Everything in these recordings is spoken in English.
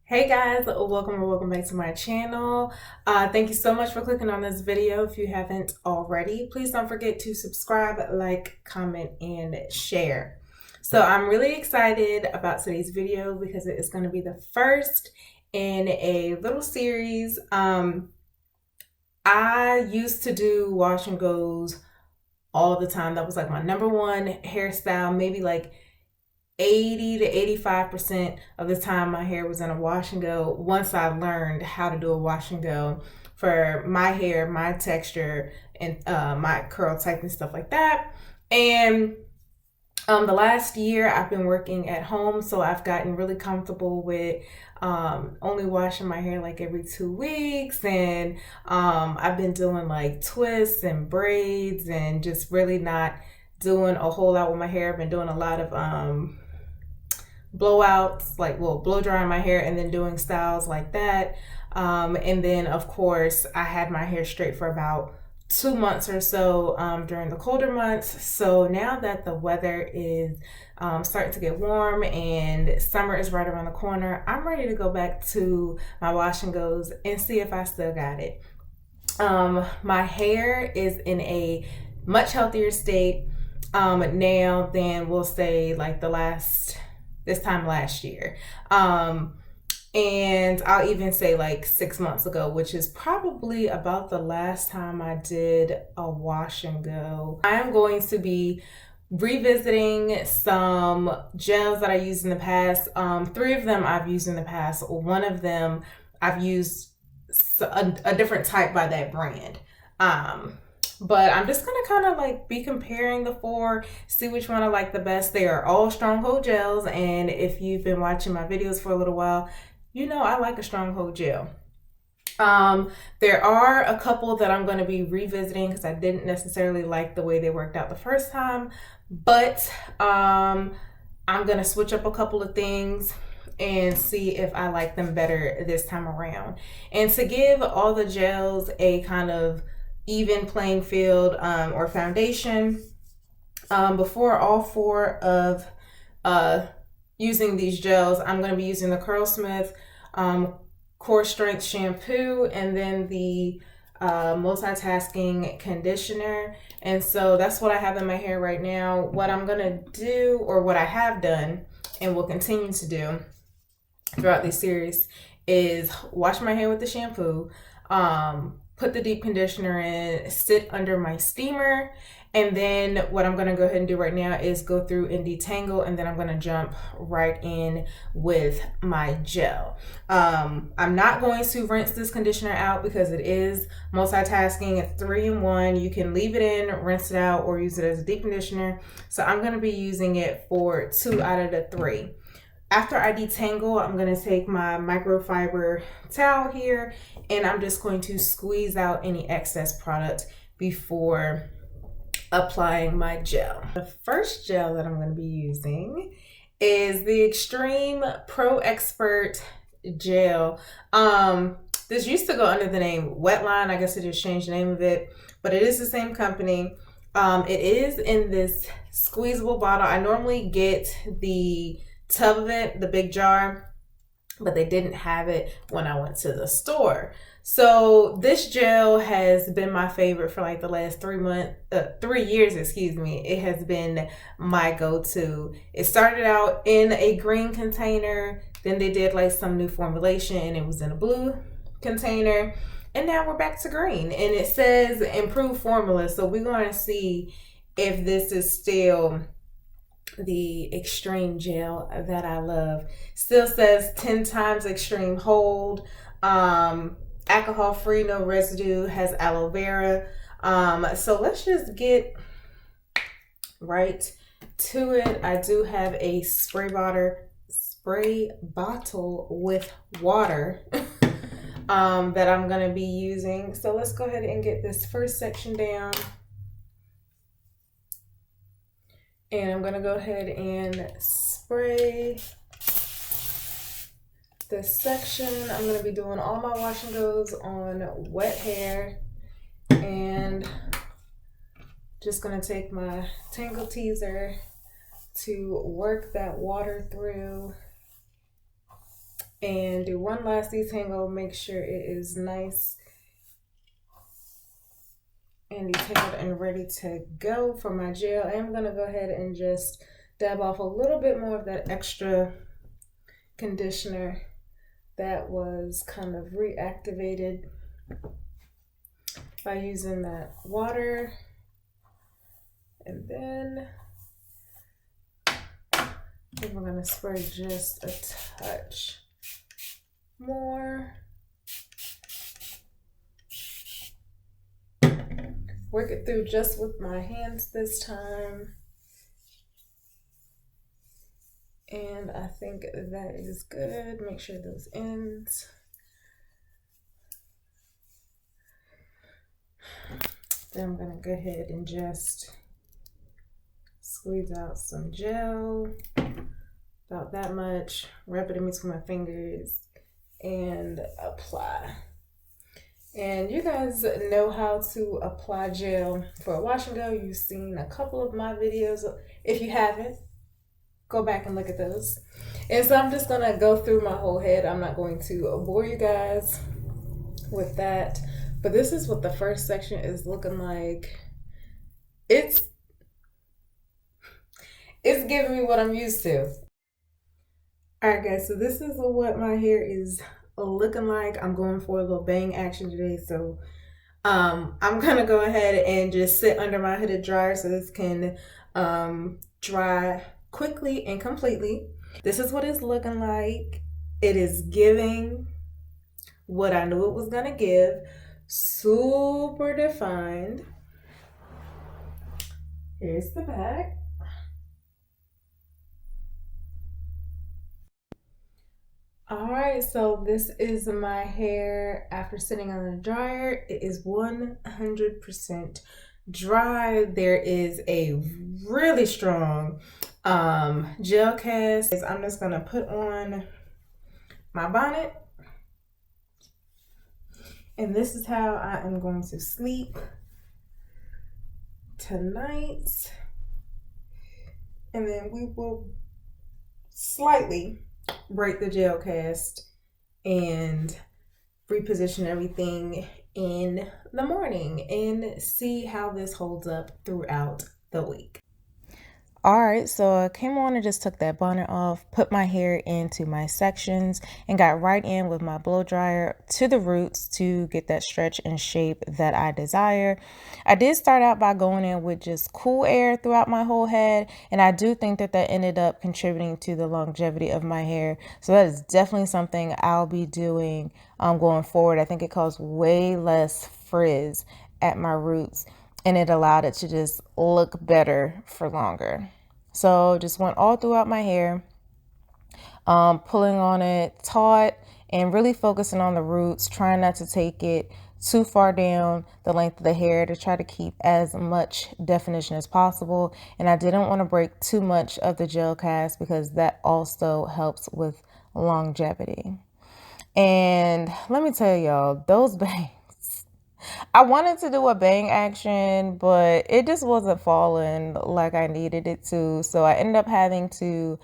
Hey guys, welcome back to my channel. Thank you so much for clicking on this video. If you haven't already, please don't forget to subscribe, like, comment, and share. So I'm really excited about today's video because it is going to be the first in a little series. I used to do wash and goes all the time. That was like my number one hairstyle, maybe like 80 to 85% of the time my hair was in a wash and go once I learned how to do a wash and go for my hair, my texture, and my curl type and stuff like that. And the last year I've been working at home, so I've gotten really comfortable with only washing my hair like every 2 weeks. And I've been doing like twists and braids and just really not doing a whole lot with my hair. I've been doing a lot of blowouts, like, well, blow drying my hair and then doing styles like that. And then of course I had my hair straight for about 2 months or so during the colder months. So now that the weather is starting to get warm and summer is right around the corner, I'm ready to go back to my wash and goes and see if I still got it. My hair is in a much healthier state now than, we'll say, like this time last year. And I'll even say like 6 months ago, which is probably about the last time I did a wash and go. I am going to be revisiting some gels that I used in the past. 3 of them I've used in the past. One of them I've used a different type by that brand. But I'm just gonna kind of like be comparing the 4, see which one I like the best. They are all stronghold gels, and if you've been watching my videos for a little while, you know I like a stronghold gel. There are a couple that I'm going to be revisiting because I didn't necessarily like the way they worked out the first time, but I'm going to switch up a couple of things and see if I like them better this time around. And to give all the gels a kind of even playing field or foundation, before all 4 of using these gels, I'm going to be using the Curlsmith Core Strength shampoo and then the multitasking conditioner. And so that's what I have in my hair right now. What I'm going to do, or what I have done and will continue to do throughout this series, is wash my hair with the shampoo, put the deep conditioner in, sit under my steamer, and then what I'm going to go ahead and do right now is go through and detangle, and then I'm going to jump right in with my gel. I'm not going to rinse this conditioner out because it is multitasking. It's 3-in-1. You can leave it in, rinse it out, or use it as a deep conditioner. So I'm going to be using it for 2 out of the 3. After I detangle, I'm going to take my microfiber towel here and I'm just going to squeeze out any excess product before applying my gel. The first gel that I'm going to be using is the Xtreme Pro Expert Gel. This used to go under the name Wetline. I guess it just changed the name of it, but it is the same company. It is in this squeezable bottle. I normally get the tub of it, the big jar, but they didn't have it when I went to the store. So this gel has been my favorite for like the last 3 years, excuse me. It has been my go-to. It started out in a green container, then they did like some new formulation and it was in a blue container, and now we're back to green and it says improved formula. So we're going to see if this is still the extreme gel that I love. Still says 10 times extreme hold, alcohol free, no residue, has aloe vera. So let's just get right to it. I do have a spray bottle with water that I'm going to be using. So let's go ahead and get this first section down. And I'm going to go ahead and spray this section. I'm going to be doing all my wash and goes on wet hair. And just going to take my Tangle Teaser to work that water through and do one last detangle, make sure it is nice and detailed and ready to go for my gel. I'm gonna go ahead and just dab off a little bit more of that extra conditioner that was kind of reactivated by using that water. And then I think we're gonna spray just a touch more. Work it through just with my hands this time. And I think that is good. Make sure those ends. Then I'm gonna go ahead and just squeeze out some gel, about that much, wrap it in between my fingers and apply. And you guys know how to apply gel for a wash and go. You've seen a couple of my videos. If you haven't, go back and look at those. And so I'm just gonna go through my whole head. I'm not going to bore you guys with that, but this is what the first section is looking like. It's giving me what I'm used to. All right, guys, so this is what my hair is looking like. I'm going for a little bang action today, so I'm gonna go ahead and just sit under my hooded dryer so this can dry quickly and completely. This is what it's looking like. It is giving what I knew it was gonna give. Super defined. Here's the back. All right, so this is my hair after sitting on the dryer. It is 100% dry. There is a really strong gel cast. I'm just gonna put on my bonnet, and this is how I am going to sleep tonight. And then we will slightly break the gel cast and reposition everything in the morning and see how this holds up throughout the week. All right, so I came on and just took that bonnet off, put my hair into my sections, and got right in with my blow dryer to the roots to get that stretch and shape that I desire. I did start out by going in with just cool air throughout my whole head, and I do think that that ended up contributing to the longevity of my hair. So that is definitely something I'll be doing going forward. I think it caused way less frizz at my roots, and it allowed it to just look better for longer. So just went all throughout my hair, pulling on it taut and really focusing on the roots, trying not to take it too far down the length of the hair to try to keep as much definition as possible. And I didn't want to break too much of the gel cast because that also helps with longevity. And let me tell y'all, those bangs, I wanted to do a bang action, but it just wasn't falling like I needed it to. So I ended up having to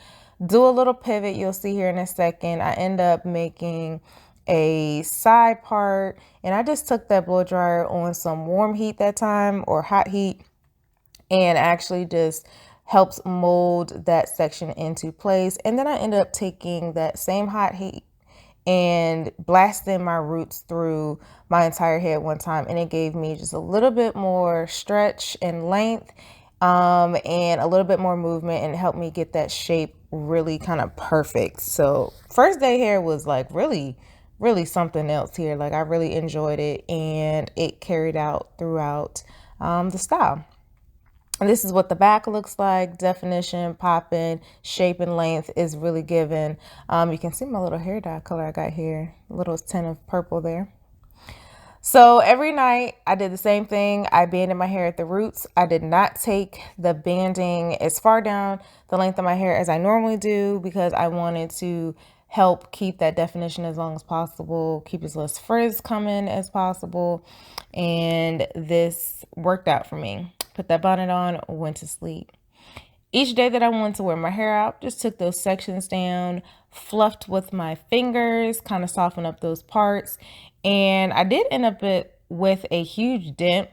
do a little pivot. You'll see here in a second. I end up making a side part, and I just took that blow dryer on some warm heat that time, or hot heat, and actually just helps mold that section into place. And then I ended up taking that same hot heat and blasting my roots through my entire head one time, and it gave me just a little bit more stretch and length and a little bit more movement, and helped me get that shape really kind of perfect. So first day hair was like really something else here. Like I really enjoyed it, and it carried out throughout the style. And this is what the back looks like. Definition, popping, shape, and length is really given. You can see my little hair dye color I got here, a little tint of purple there. So every night I did the same thing. I banded my hair at the roots. I did not take the banding as far down the length of my hair as I normally do, because I wanted to help keep that definition as long as possible, keep as less frizz coming as possible. And this worked out for me. Put that bonnet on, went to sleep. Each day that I wanted to wear my hair out, just took those sections down, fluffed with my fingers, kind of soften up those parts. And I did end up with a huge dent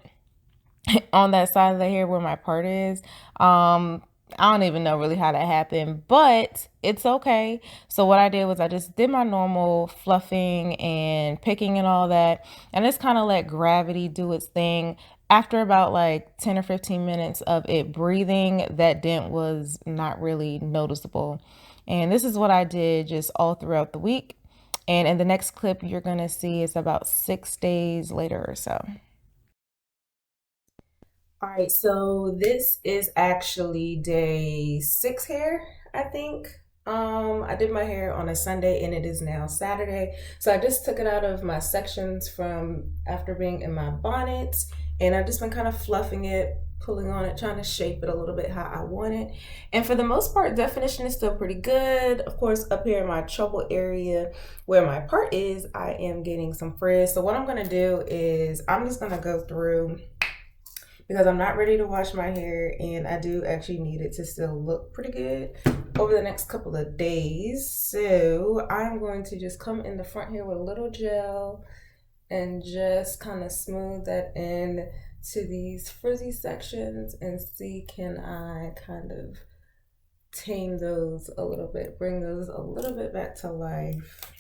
on that side of the hair where my part is. I don't even know really how that happened, but it's okay. So what I did was I just did my normal fluffing and picking and all that, and just kind of let gravity do its thing. After about like 10 or 15 minutes of it breathing, that dent was not really noticeable. And this is what I did just all throughout the week. And in the next clip, you're going to see it's about 6 days later or so. All right, so this is actually day 6 hair, I think. I did my hair on a Sunday and it is now Saturday. So I just took it out of my sections from after being in my bonnet, and I've just been kind of fluffing it, pulling on it, trying to shape it a little bit how I want it. And for the most part, definition is still pretty good. Of course, up here in my trouble area where my part is, I am getting some frizz. So what I'm gonna do is I'm just gonna go through, because I'm not ready to wash my hair and I do actually need it to still look pretty good over the next couple of days. So I'm going to just come in the front here with a little gel and just kind of smooth that in to these frizzy sections and see, can I kind of tame those a little bit, bring those a little bit back to life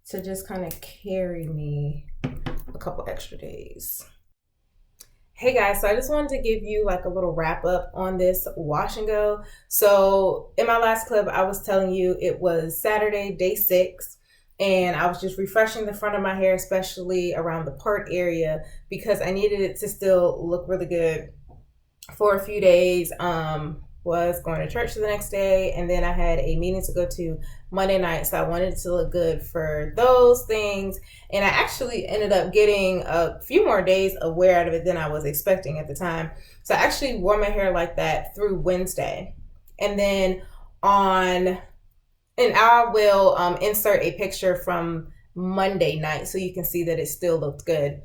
to just kind of carry me a couple extra days. Hey guys, so I just wanted to give you like a little wrap up on this wash and go. So in my last clip, I was telling you it was Saturday, day 6, and I was just refreshing the front of my hair, especially around the part area, because I needed it to still look really good for a few days. Was going to church the next day, and then I had a meeting to go to Monday night, so I wanted it to look good for those things. And I actually ended up getting a few more days of wear out of it than I was expecting at the time. So I actually wore my hair like that through Wednesday, and then and I will insert a picture from Monday night so you can see that it still looked good.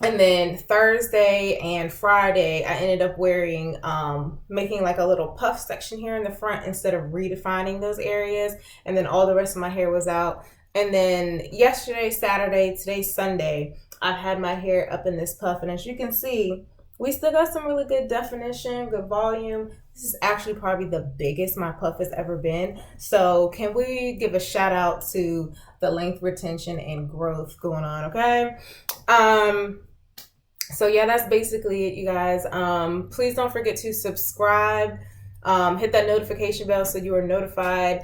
And then Thursday and Friday, I ended up wearing, making like a little puff section here in the front instead of redefining those areas. And then all the rest of my hair was out. And then yesterday, Saturday, today, Sunday, I've had my hair up in this puff. And as you can see, we still got some really good definition, good volume. This is actually probably the biggest my puff has ever been. So can we give a shout out to the length retention and growth going on, okay? So yeah, that's basically it, you guys. Please don't forget to subscribe, hit that notification bell so you are notified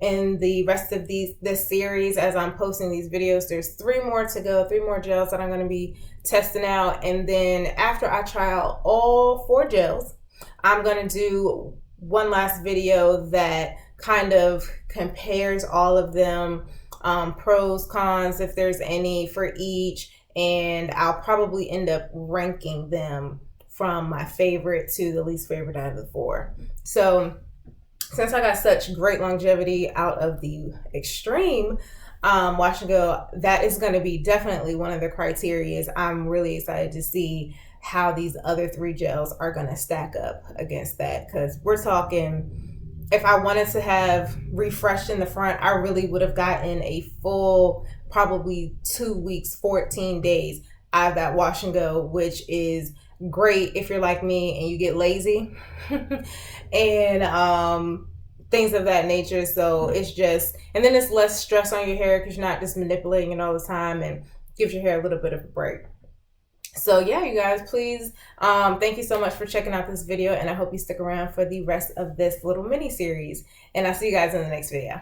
in the rest of this series as I'm posting these videos. There's 3 more to go, 3 more gels that I'm going to be testing out. And then after I try out all 4 gels, I'm going to do one last video that kind of compares all of them, pros, cons, if there's any for each. And I'll probably end up ranking them from my favorite to the least favorite out of the 4. So since I got such great longevity out of the Xtreme wash and go, that is going to be definitely one of the criterias. I'm really excited to see how these other 3 gels are going to stack up against that, because we're talking, if I wanted to have refreshed in the front, I really would have gotten a full probably 2 weeks, 14 days out of that wash and go, which is great if you're like me and you get lazy and things of that nature. So it's just, and then it's less stress on your hair because you're not just manipulating it all the time, and gives your hair a little bit of a break. So yeah, you guys, please, thank you so much for checking out this video, and I hope you stick around for the rest of this little mini series, and I'll see you guys in the next video.